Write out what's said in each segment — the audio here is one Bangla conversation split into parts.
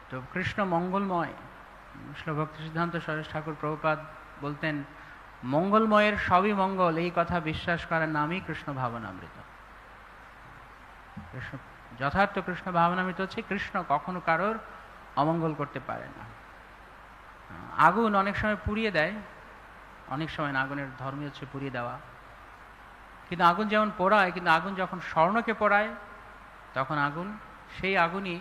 তো কৃষ্ণ মঙ্গলময়। শ্রী ভক্তি সিদ্ধান্ত সরেশ ঠাকুর প্রভুপাদ বলতেন, মঙ্গলময়ের সবই মঙ্গল, এই কথা বিশ্বাস করার নামই কৃষ্ণ ভাবনামৃত। কৃষ্ণ যথার্থ কৃষ্ণ ভাবনামৃত হচ্ছে কৃষ্ণ কখনো কারোর অমঙ্গল করতে পারে না। আগুন অনেক সময় পুড়িয়ে দেয়, অনেক সময় না, আগুনের ধর্মই হচ্ছে পুড়িয়ে দেওয়া। কিন্তু আগুন যেমন পোড়ায়, কিন্তু আগুন যখন স্বর্ণকে পোড়ায় তখন আগুন, সেই আগুনই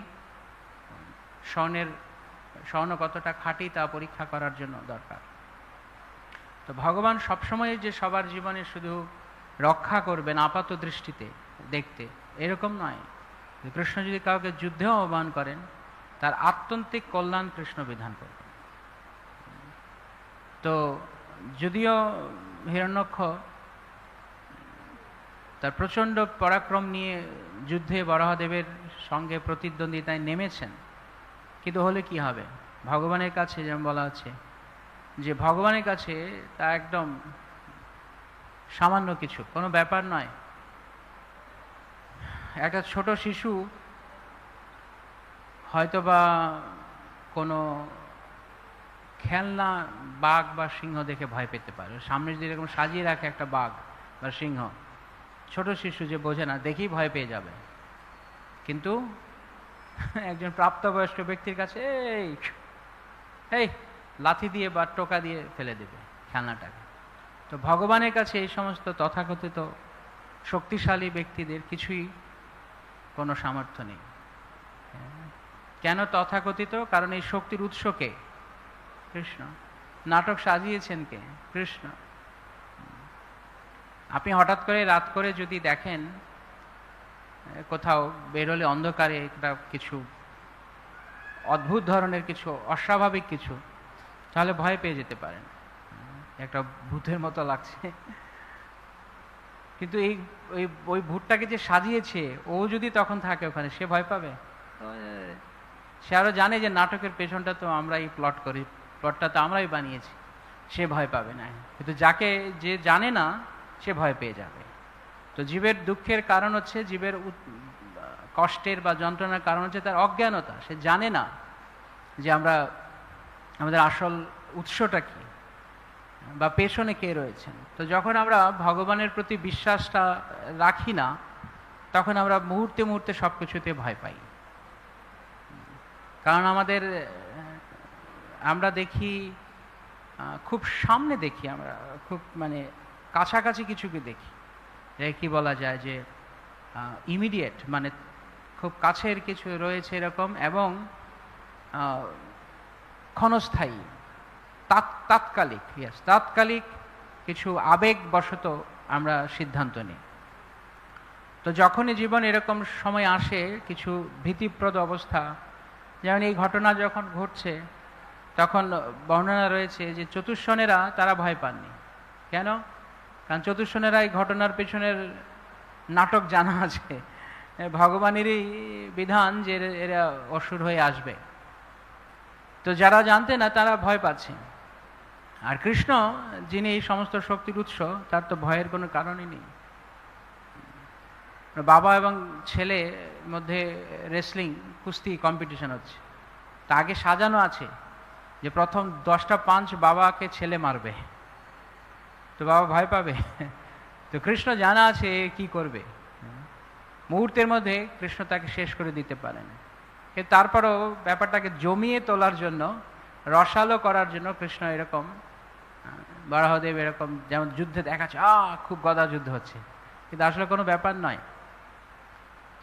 স্বর্ণ কতটা খাঁটি তা পরীক্ষা করার জন্য দরকার। তো ভগবান সবসময় যে সবার জীবনে শুধু রক্ষা করবেন আপাত দৃষ্টিতে দেখতে, এরকম নয়। কৃষ্ণ যদি কাউকে যুদ্ধেও আহ্বান করেন, তার আত্যন্তিক কল্যাণ কৃষ্ণ বিধান করবেন। তো যদিও হিরণ্যক্ষ তার প্রচণ্ড পরাক্রম নিয়ে যুদ্ধে বরাহদেবের সঙ্গে প্রতিদ্বন্দ্বিতায় নেমেছেন, কিন্তু হলে কি হবে? ভগবানের কাছে যেমন বলা আছে যে ভগবানের কাছে তা একদম সামান্য কিছু, কোনো ব্যাপার নয়। একটা ছোট শিশু হয়তোবা কোনো খেলনা বাঘ বা সিংহ দেখে ভয় পেতে পারে, সামনে যদি এরকম সাজিয়ে রাখে একটা বাঘ বা সিংহ, ছোট শিশু যে বোঝে না দেখেই ভয় পেয়ে যাবে। কিন্তু একজন প্রাপ্তবয়স্ক ব্যক্তির কাছে এই লাথি দিয়ে বা টোকা দিয়ে ফেলে দেবে খেলনাটাকে। তো ভগবানের কাছে এই সমস্ত তথাকথিত শক্তিশালী ব্যক্তিদের কিছুই কোনো সামর্থ্য নেই। কেন তথাকথিত? কারণ এই শক্তির উৎস কে? কৃষ্ণ। নাটক সাজিয়েছেন কে? কৃষ্ণ। আপনি হঠাৎ করে রাত করে যদি দেখেন কোথাও বেরোলে অন্ধকারে একটা কিছু অদ্ভুত ধরনের কিছু, অস্বাভাবিক কিছু, তাহলে ভয় পেয়ে যেতে পারেন, একটা ভূতের মতো লাগছে। কিন্তু ওই ভূতটাকে যে সাজিয়েছে ও যদি তখন থাকে ওখানে, সে ভয় পাবে? সে আরো জানে যে নাটকের পেছনটা তো আমরাই প্লট করি, প্লটটা তো আমরাই বানিয়েছি, সে ভয় পাবে না। কিন্তু যে জানে না সে ভয় পেয়ে যাবে। তো জীবের দুঃখের কারণ হচ্ছে, জীবের কষ্টের বা যন্ত্রণার কারণ হচ্ছে তার অজ্ঞানতা। সে জানে না যে আমাদের আসল উৎসটা কি বা পেছনে কে রয়েছেন। তো যখন আমরা ভগবানের প্রতি বিশ্বাসটা রাখি না, তখন আমরা মুহূর্তে মুহূর্তে সব কিছুতে ভয় পাই। কারণ আমরা দেখি, খুব সামনে দেখি, আমরা খুব মানে কাছাকাছি কিছুকে দেখি, কি বলা যায় যে ইমিডিয়েট, মানে খুব কাছের কিছু রয়েছে এরকম, এবং ক্ষণস্থায়ী, তাৎকালিক কিছু আবেগবশত আমরা সিদ্ধান্ত নিই। তো যখনই জীবন এরকম সময় আসে, কিছু ভীতিপ্রদ অবস্থা, যেমন এই ঘটনা যখন ঘটছে, তখন বর্ণনা রয়েছে যে চতুষ্ষণেরা তারা ভয় পাননি। কেন? কারণ চতুষ্ষণেরা এই ঘটনার পেছনের নাটক জানা আছে, ভগবানেরই বিধান যে এরা অসুর হয়ে আসবে। তো যারা জানতেন না তারা ভয় পাচ্ছে। আর কৃষ্ণ, যিনি এই সমস্ত শক্তির উৎস, তার তো ভয়ের কোনো কারণই নেই। বাবা এবং ছেলে মধ্যে রেসলিং, কুস্তি কম্পিটিশন হচ্ছে, তা আগে সাজানো আছে যে প্রথম 10টা পাঞ্চ বাবাকে ছেলে মারবে, তো বাবা ভয় পাবে? তো কৃষ্ণ জানা আছে কি করবে, মুহূর্তের মধ্যে কৃষ্ণ তাকে শেষ করে দিতে পারেন। কিন্তু তারপরও ব্যাপারটাকে জমিয়ে তোলার জন্য, রসালো করার জন্য কৃষ্ণ এরকম, বরাহদেব এরকম, যেমন যুদ্ধে দেখাচ্ছে খুব গদা যুদ্ধ হচ্ছে, কিন্তু আসলে কোনো ব্যাপার নয়।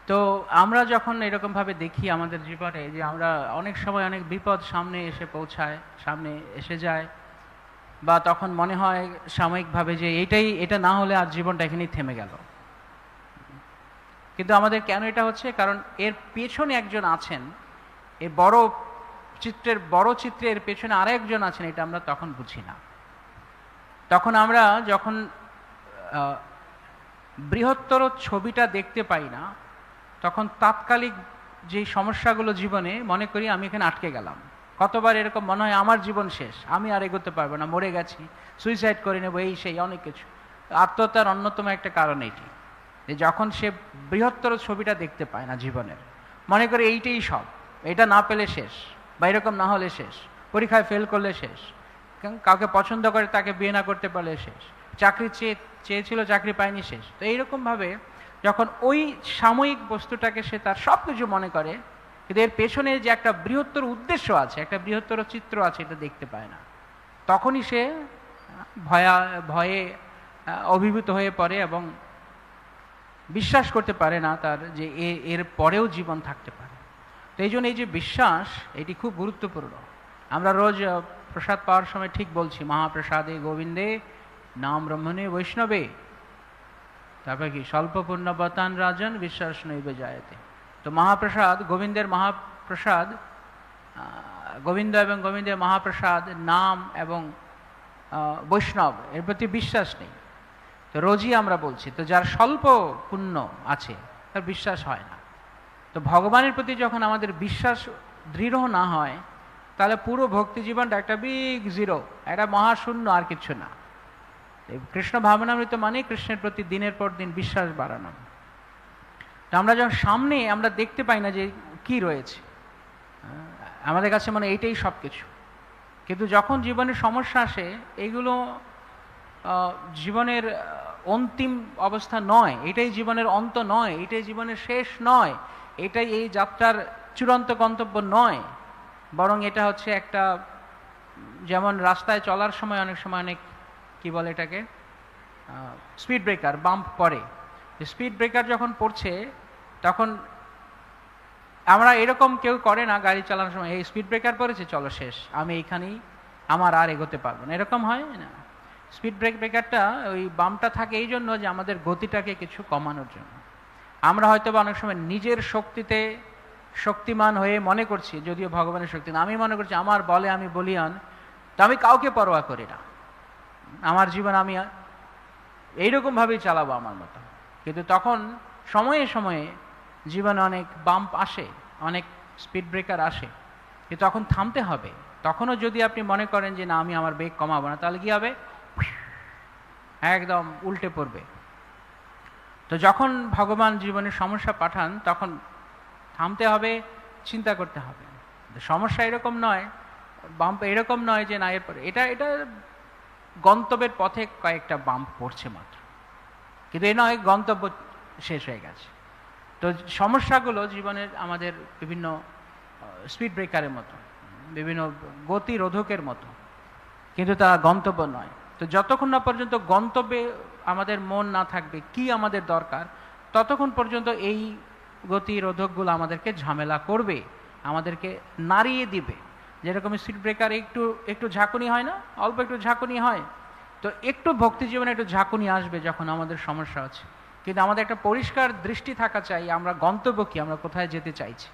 তো আমরা যখন এরকমভাবে দেখি আমাদের জীবনে, যে আমরা অনেক সময় অনেক বিপদ সামনে এসে পৌঁছায়, সামনে এসে যায়, বা তখন মনে হয় সাময়িকভাবে যে এটা না হলে আর জীবনটা এখানেই থেমে গেল। কিন্তু আমাদের কেন এটা হচ্ছে? কারণ এর পেছনে একজন আছেন, এই বড় চিত্রের পেছনে আরেকজন আছেন, এটা আমরা তখন বুঝি না। তখন আমরা যখন বৃহত্তর ছবিটা দেখতে পাই না, তখন তাৎকালিক যে সমস্যাগুলো জীবনে, মনে করি আমি এখানে আটকে গেলাম। কতবার এরকম মনে হয় আমার জীবন শেষ, আমি আর এগোতে পারবো না, মরে গেছি, সুইসাইড করে নেবো, এই সেই অনেক কিছু। আত্মহত্যার অন্যতম একটা কারণ এটি, যে যখন সে বৃহত্তর ছবিটা দেখতে পায় না জীবনের, মনে করে এইটাই সব, এটা না পেলে শেষ, বা এরকম না হলে শেষ, পরীক্ষায় ফেল করলে শেষ, কাউকে পছন্দ করে তাকে বিয়ে না করতে পারলে শেষ, চাকরি চেয়েছিল চাকরি পায়নি শেষ। তো এইরকমভাবে যখন ওই সাময়িক বস্তুটাকে সে তার সব কিছু মনে করে, কিন্তু এর পেছনে যে একটা বৃহত্তর উদ্দেশ্য আছে, একটা বৃহত্তর চিত্র আছে, এটা দেখতে পায় না, তখনই সে ভয়ে অভিভূত হয়ে পড়ে এবং বিশ্বাস করতে পারে না তার যে এর পরেও জীবন থাকতে পারে। তো এই জন্য এই যে বিশ্বাস, এটি খুব গুরুত্বপূর্ণ। আমরা রোজ প্রসাদ পাওয়ার সময় ঠিক বলছি, মহাপ্রসাদে গোবিন্দে নাম ব্রহ্মণে বৈষ্ণবে, তারপরে কি স্বল্প পুণ্যবতান রাজন বিশ্বাস নৈবে জায়তে। তো মহাপ্রসাদ, গোবিন্দের মহাপ্রসাদ, গোবিন্দ এবং গোবিন্দের মহাপ্রসাদ, নাম এবং বৈষ্ণব, এর প্রতি বিশ্বাস নেই। তো রোজই আমরা বলছি, তো যার স্বল্প পুণ্য আছে তার বিশ্বাস হয় না। তো ভগবানের প্রতি যখন আমাদের বিশ্বাস দৃঢ় না হয়, তাহলে পুরো ভক্তি জীবনটা একটা বিগ জিরো, একটা মহাশূন্য, আর কিছু না। কৃষ্ণ ভাবনামৃত মানে কৃষ্ণের প্রতি দিনের পর দিন বিশ্বাস বাড়ানো। তো আমরা যখন সামনে আমরা দেখতে পাই না যে কি রয়েছে, আমাদের কাছে মানে এইটাই সব কিছু। কিন্তু যখন জীবনের সমস্যা আসে, এইগুলো জীবনের অন্তিম অবস্থা নয়, এটাই জীবনের অন্ত নয়, এটাই জীবনের শেষ নয়, এটাই এই যাত্রার চূড়ান্ত গন্তব্য নয়, বরং এটা হচ্ছে একটা, যেমন রাস্তায় চলার সময় অনেক সময় অনেক কি বলে এটাকে, স্পিড ব্রেকার, বাম্প পড়ে। স্পিড ব্রেকার যখন পড়ছে তখন আমরা এরকম কেউ করে না গাড়ি চালানোর সময়, এই স্পিড ব্রেকার পড়েছে চলো শেষ, আমি এইখানেই, আমার আর এগোতে পারবো না, এরকম হয় না। স্পিড ব্রেকারটা, ওই বাম্পটা থাকে এই জন্য যে আমাদের গতিটাকে কিছু কমানোর জন্য। আমরা হয়তো বা অনেক সময় নিজের শক্তিতে শক্তিমান হয়ে মনে করছি, যদিও ভগবানের শক্তি না, আমি মনে করছি আমার বলে আমি বলিয়ান, তো আমি কাউকে পরোয়া করি না, আমার জীবন আমি এইরকমভাবেই চালাবো আমার মতো। কিন্তু তখন সময়ে সময়ে জীবনে অনেক বাম্প আসে, অনেক স্পিড ব্রেকার আসে, কিন্তু তখন থামতে হবে। তখনও যদি আপনি মনে করেন যে না আমি আমার বেগ কমাবো না, তাহলে কি হবে, একদম উল্টে পড়বে। তো যখন ভগবান জীবনের সমস্যা পাঠান, তখন থামতে হবে, চিন্তা করতে হবে। সমস্যা এরকম নয়, বাম্প এরকম নয় যে না এরপরে এটা গন্তব্যের পথে কয়েকটা বাম্প পড়ছে মাত্র, কিন্তু এ নয় গন্তব্য শেষ হয়ে গেছে। তো সমস্যাগুলো জীবনের আমাদের বিভিন্ন স্পিড ব্রেকারের মতো, বিভিন্ন গতিরোধকের মতো, কিন্তু তারা গন্তব্য নয়। তো যতক্ষণ না পর্যন্ত গন্তব্যে আমাদের মন না থাকবে কি আমাদের দরকার, ততক্ষণ পর্যন্ত এই গতিরোধকগুলো আমাদেরকে ঝামেলা করবে, আমাদেরকে নাড়িয়ে দিবে। যেরকম স্পিড ব্রেকারে একটু ঝাঁকুনি হয় না, অল্প একটু ঝাঁকুনি হয়, তো একটু ভক্তি জীবনে একটু ঝাঁকুনি আসবে যখন আমাদের সমস্যা আছে। কিন্তু আমাদের একটা পরিষ্কার দৃষ্টি থাকা চাই, আমরা গন্তব্য কি, আমরা কোথায় যেতে চাইছি।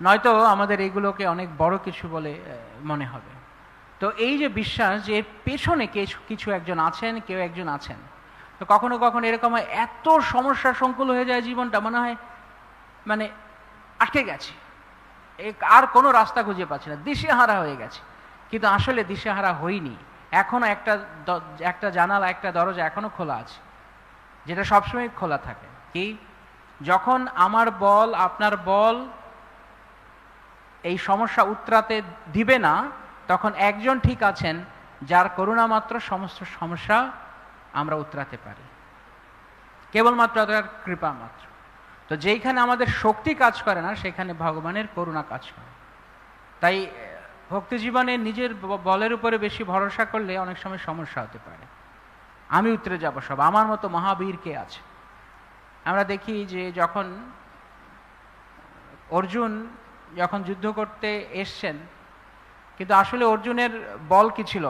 নয়তো আমাদের এইগুলোকে অনেক বড় কিছু বলে মনে হবে। তো এই যে বিশ্বাস যে এর পেছনে কিছু একজন আছেন, কেউ একজন আছেন। তো কখনো কখনো এরকম হয়, এত সমস্যা সংকুল হয়ে যায় জীবনটা, মনে হয় মানে আটকে গেছে, আর কোনো রাস্তা খুঁজে পাচ্ছি না, দিশেহারা হয়ে গেছে। কিন্তু আসলে দিশেহারা হইনি, এখনো একটা জানালা, একটা দরজা এখনো খোলা আছে, যেটা সবসময় খোলা থাকে। কি, যখন আমার বল আপনার বল এই সমস্যা উতরাতে দিবে না, তখন একজন ঠিক আছেন যার করুণা মাত্র সমস্ত সমস্যা আমরা উতরাতে পারি, কেবলমাত্র তার কৃপা মাত্র। তো যেইখানে আমাদের শক্তি কাজ করে না, সেখানে ভগবানের করুণা কাজ করে। তাই ভক্তি জীবনে নিজের বলের উপরে বেশি ভরসা করলে অনেক সময় সমস্যা হতে পারে। আমি উতরে যাব সব, আমার মতো মহাবীর কে আছে। আমরা দেখি যে যখন অর্জুন যখন যুদ্ধ করতে এসছেন, কিন্তু আসলে অর্জুনের বল কি ছিল,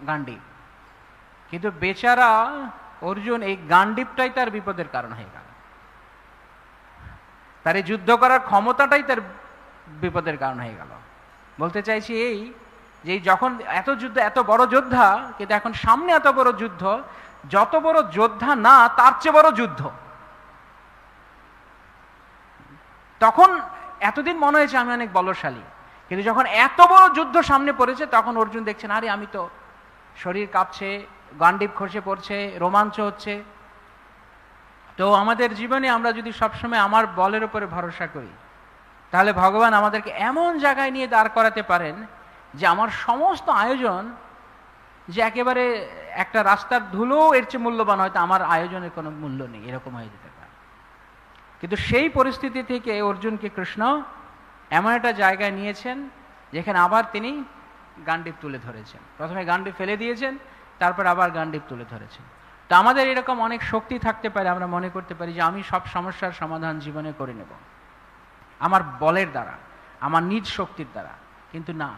গান্ডীব। কিন্তু বেচারা অর্জুন এই গান্ডীবটাই তার বিপদের কারণ হয়ে গেল, তার এই যুদ্ধ করার ক্ষমতাটাই তার বিপদের কারণ হয়ে গেল। বলতে চাইছি এই যে যখন এত যুদ্ধ, এত বড় যোদ্ধা, কিন্তু এখন সামনে এত বড় যুদ্ধ, যত বড় যোদ্ধা না তার চেয়ে বড় যুদ্ধ। তখন এতদিন মনে হয়েছে আমি অনেক বলশালী, কিন্তু যখন এত বড় যুদ্ধ সামনে পড়েছে, তখন অর্জুন দেখছেন আরে আমি তো, শরীর কাঁপছে, গান্ডীব খসে পড়ছে, রোমাঞ্চ হচ্ছে। তো আমাদের জীবনে আমরা যদি সবসময় আমার বলের উপরে ভরসা করি, তাহলে ভগবান আমাদেরকে এমন জায়গায় নিয়ে দাঁড় করাতে পারেন যে আমার সমস্ত আয়োজন যে একেবারে একটা রাস্তার ধুলো এর চেয়ে মূল্যবান, হয়তো আমার আয়োজনের কোনো মূল্য নেই, এরকম হয়ে যেতে পারে। কিন্তু সেই পরিস্থিতি থেকে অর্জুনকে কৃষ্ণ এমন একটা জায়গায় নিয়েছেন যেখানে আবার তিনি গান্ডীব তুলে ধরেছেন। প্রথমে গান্ডীব ফেলে দিয়েছেন, তারপর আবার গান্ডীব তুলে ধরেছেন। তো আমাদের এরকম অনেক শক্তি থাকতে পারে, আমরা মনে করতে পারি যে আমি সব সমস্যার সমাধান জীবনে করে নেব আমার বলের দ্বারা, আমার নিজ শক্তির দ্বারা। কিন্তু না,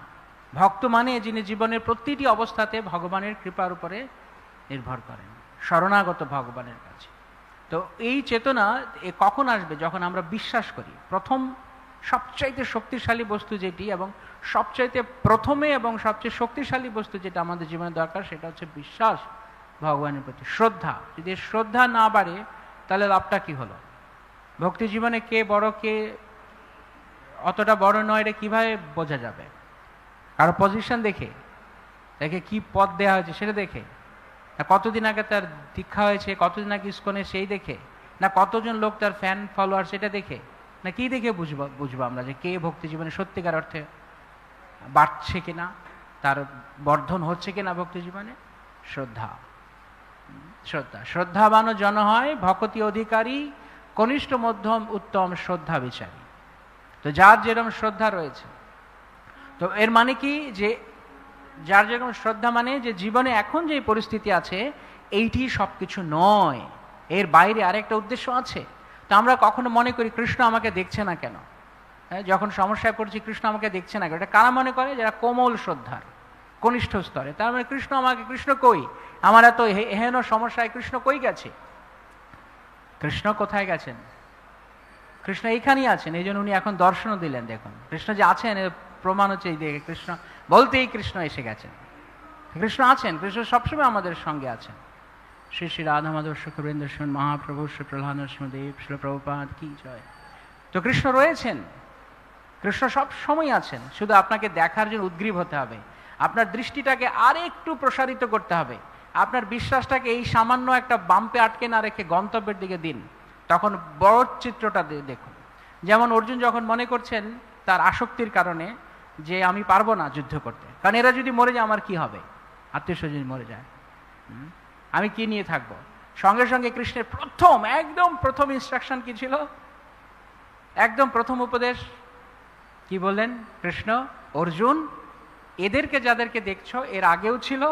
ভক্ত মানে যিনি জীবনের প্রতিটি অবস্থাতে ভগবানের কৃপার উপরে নির্ভর করেন, শরণাগত ভগবানের কাছে। তো এই চেতনা কখন আসবে? যখন আমরা বিশ্বাস করি। প্রথম সবচাইতে শক্তিশালী বস্তু যেটি, এবং সবচাইতে প্রথমে এবং সবচেয়ে শক্তিশালী বস্তু যেটা আমাদের জীবনে দরকার, সেটা হচ্ছে বিশ্বাস, ভগবানের প্রতি শ্রদ্ধা। যদি শ্রদ্ধা না বাড়ে তাহলে লাভটা কি হলো? ভক্তি জীবনে কে বড় কে অতটা বড় নয় এটা কিভাবে বোঝা যাবে? কারো পজিশন দেখে, দেখে কি পদ দেওয়া হয়েছে সেটা দেখে, না কতদিন আগে তার দীক্ষা হয়েছে, কতদিন আগে ইস্কনে সেই দেখে, না কতজন লোক তার ফ্যান ফলোয়ার সেটা দেখে, না কি দেখে বুঝবো আমরা যে কে ভক্তি জীবনে সত্যিকার অর্থে বাড়ছে কিনা, তার বর্ধন হচ্ছে কিনা ভক্তি জীবনে? শ্রদ্ধা। শ্রদ্ধাবান জন হয় ভকতি অধিকারী, কনিষ্ঠ মধ্যম উত্তম শ্রদ্ধা বিচারী। তো যার যেরকম শ্রদ্ধা রয়েছে, তো এর মানে কি যে যার যেরকম শ্রদ্ধা মানে যে জীবনে এখন যে পরিস্থিতি আছে এইটি সবকিছু নয়, এর বাইরে আরেকটা উদ্দেশ্য আছে। তো আমরা কখনো মনে করি কৃষ্ণ আমাকে দেখছে না কেন, হ্যাঁ, যখন সমস্যায় পড়ছি কৃষ্ণ আমাকে দেখছে না কেন, এটা কারা মনে করে? যারা কোমল শ্রদ্ধার, কনিষ্ঠ স্তরে। তার মানে কৃষ্ণ কই, আমার এত এহেন সমস্যায় কৃষ্ণ কই গেছে? কৃষ্ণ কোথায় গেছেন? কৃষ্ণ এইখানেই আছেন, এই জন্য উনি এখন দর্শনও দিলেন। দেখুন কৃষ্ণ যে আছেন এর প্রমাণ হচ্ছে এই দেখে, কৃষ্ণ বলতেই কৃষ্ণ এসে গেছেন। কৃষ্ণ আছেন, কৃষ্ণ সবসময় আমাদের সঙ্গে আছেন। শ্রী শ্রী রাধা মাধব শুক্রবৃন্দ শ্রীমন মহাপ্রভু শ্রী প্রহ্লাদ নরসিংহদেব শ্রী প্রভুপাদ কি জয়। তো কৃষ্ণ রয়েছেন, কৃষ্ণ সব সময় আছেন, শুধু আপনাকে দেখার জন্য উদ্গ্রীব হতে হবে। আপনার দৃষ্টিটাকে আর একটু প্রসারিত করতে হবে, আপনার বিশ্বাসটাকে এই সামান্য একটা বাম্পে আটকে না রেখে গন্তব্যের দিকে দিন, তখন বড় চিত্রটা দেখুন। যেমন অর্জুন যখন মনে করছেন তার আসক্তির কারণে যে আমি পারবো না যুদ্ধ করতে, কারণ এরা যদি মরে যায় আমার কি হবে, আত্মীয় স্বজন মরে যায়, আমি কি নিয়ে থাকবো। সঙ্গে সঙ্গে কৃষ্ণের একদম প্রথম ইনস্ট্রাকশন কি ছিল? একদম প্রথম উপদেশ কি বললেন কৃষ্ণ? অর্জুন, এদেরকে যাদেরকে দেখছো এর আগেও ছিল,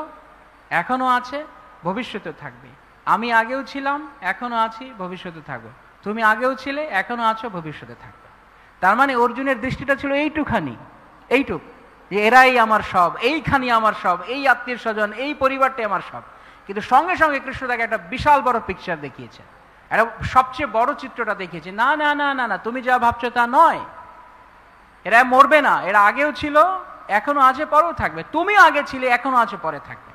এখনো আছে, ভবিষ্যতে থাকবে। আমি আগেও ছিলাম, এখনো আছি, ভবিষ্যতে থাকবো। তুমি আগেও ছিলে, এখনো আছো, ভবিষ্যতে থাকবে। তার মানে অর্জুনের দৃষ্টিটা ছিল এইটুক যে এরাই আমার সব, এইখানি আমার সব, এই আত্মীয় স্বজন, এই পরিবারটাই আমার সব। কিন্তু সঙ্গে সঙ্গে কৃষ্ণ তাকে একটা বিশাল বড় পিকচার দেখিয়েছে, একটা সবচেয়ে বড় চিত্রটা দেখিয়েছে। না না না না না, তুমি যা ভাবছো তা নয়, এরা মরবে না, এরা আগেও ছিল, এখনো আছে, পরেও থাকবে। তুমিও আগে ছিলে, এখনো আছে, পরে থাকবে।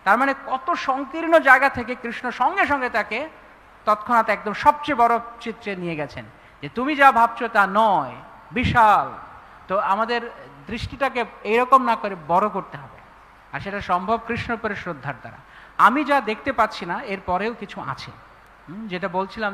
তার মানে কত সংকীর্ণ জায়গা থেকে কৃষ্ণ সঙ্গে সঙ্গে তাকে তৎক্ষণাৎ একদম সবচেয়ে বড় চিত্রে নিয়ে গেছেন, যে তুমি যা ভাবছো তা নয়, বিশাল। তো আমাদের দৃষ্টিটাকে এইরকম না করে বড় করতে হবে, আর সেটা সম্ভব কৃষ্ণের উপরে শ্রদ্ধার দ্বারা। আমি যা দেখতে পাচ্ছি না এর পরেও কিছু আছে, যেটা বলছিলাম